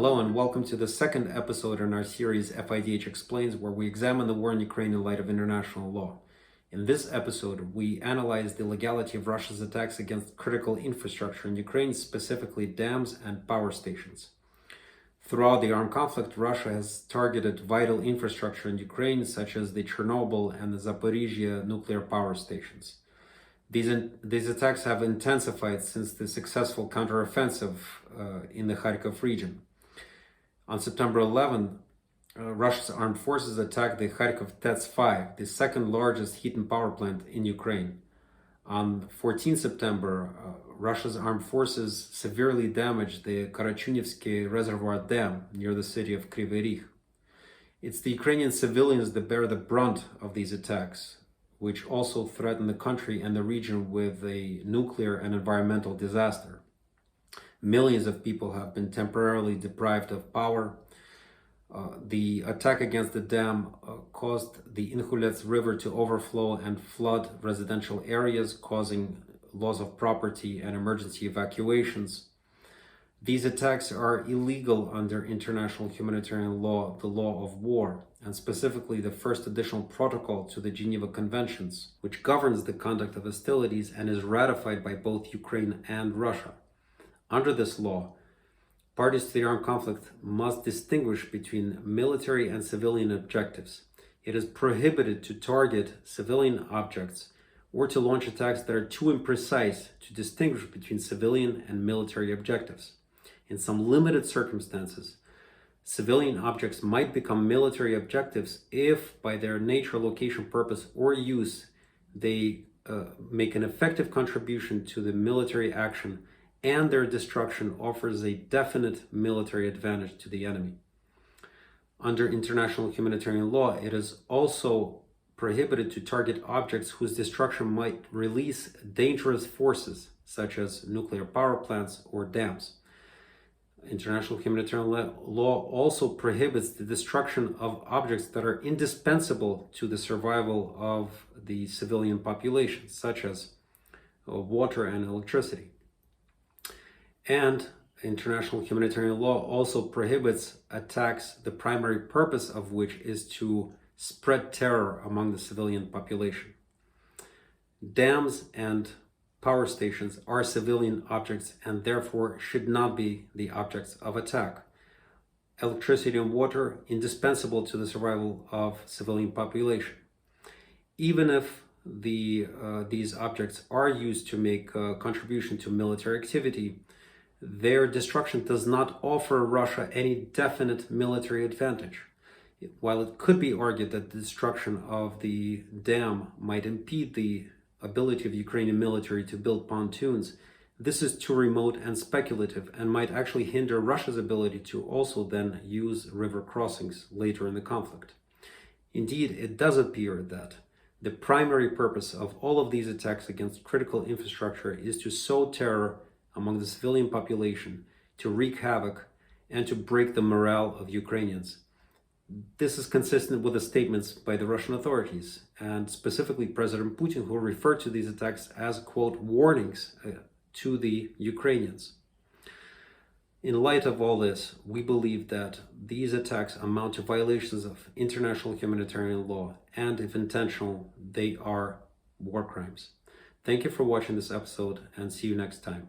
Hello and welcome to the second episode in our series FIDH Explains, where we examine the war in Ukraine in light of international law. In this episode, we analyze the legality of Russia's attacks against critical infrastructure in Ukraine, specifically dams and power stations. Throughout the armed conflict, Russia has targeted vital infrastructure in Ukraine, such as the Chernobyl and the Zaporizhia nuclear power stations. These attacks have intensified since the successful counteroffensive in the Kharkiv region. On September 11, Russia's armed forces attacked the Kharkiv TETS-5, the second largest heat and power plant in Ukraine. On 14 September, Russia's armed forces severely damaged the Karachunivsky Reservoir Dam near the city of Kryvyi Rih. It's the Ukrainian civilians that bear the brunt of these attacks, which also threaten the country and the region with a nuclear and environmental disaster. Millions of people have been temporarily deprived of power. The attack against the dam caused the Inhulets River to overflow and flood residential areas, causing loss of property and emergency evacuations. These attacks are illegal under international humanitarian law, the law of war, and specifically the first additional protocol to the Geneva Conventions, which governs the conduct of hostilities and is ratified by both Ukraine and Russia. Under this law, parties to the armed conflict must distinguish between military and civilian objectives. It is prohibited to target civilian objects or to launch attacks that are too imprecise to distinguish between civilian and military objectives. In some limited circumstances, civilian objects might become military objectives if, by their nature, location, purpose, or use, they make an effective contribution to the military action and their destruction offers a definite military advantage to the enemy. Under international humanitarian law, it is also prohibited to target objects whose destruction might release dangerous forces, such as nuclear power plants or dams. International humanitarian law also prohibits the destruction of objects that are indispensable to the survival of the civilian population, such as water and electricity. And international humanitarian law also prohibits attacks, the primary purpose of which is to spread terror among the civilian population. Dams and power stations are civilian objects and therefore should not be the objects of attack. Electricity and water indispensable to the survival of civilian population. Even if these objects are used to make a contribution to military activity, their destruction does not offer Russia any definite military advantage. While it could be argued that the destruction of the dam might impede the ability of the Ukrainian military to build pontoons, this is too remote and speculative and might actually hinder Russia's ability to also then use river crossings later in the conflict. Indeed, it does appear that the primary purpose of all of these attacks against critical infrastructure is to sow terror among the civilian population, to wreak havoc, and to break the morale of Ukrainians. This is consistent with the statements by the Russian authorities, and specifically President Putin, who referred to these attacks as, quote, warnings to the Ukrainians. In light of all this, we believe that these attacks amount to violations of international humanitarian law, and if intentional, they are war crimes. Thank you for watching this episode, and see you next time.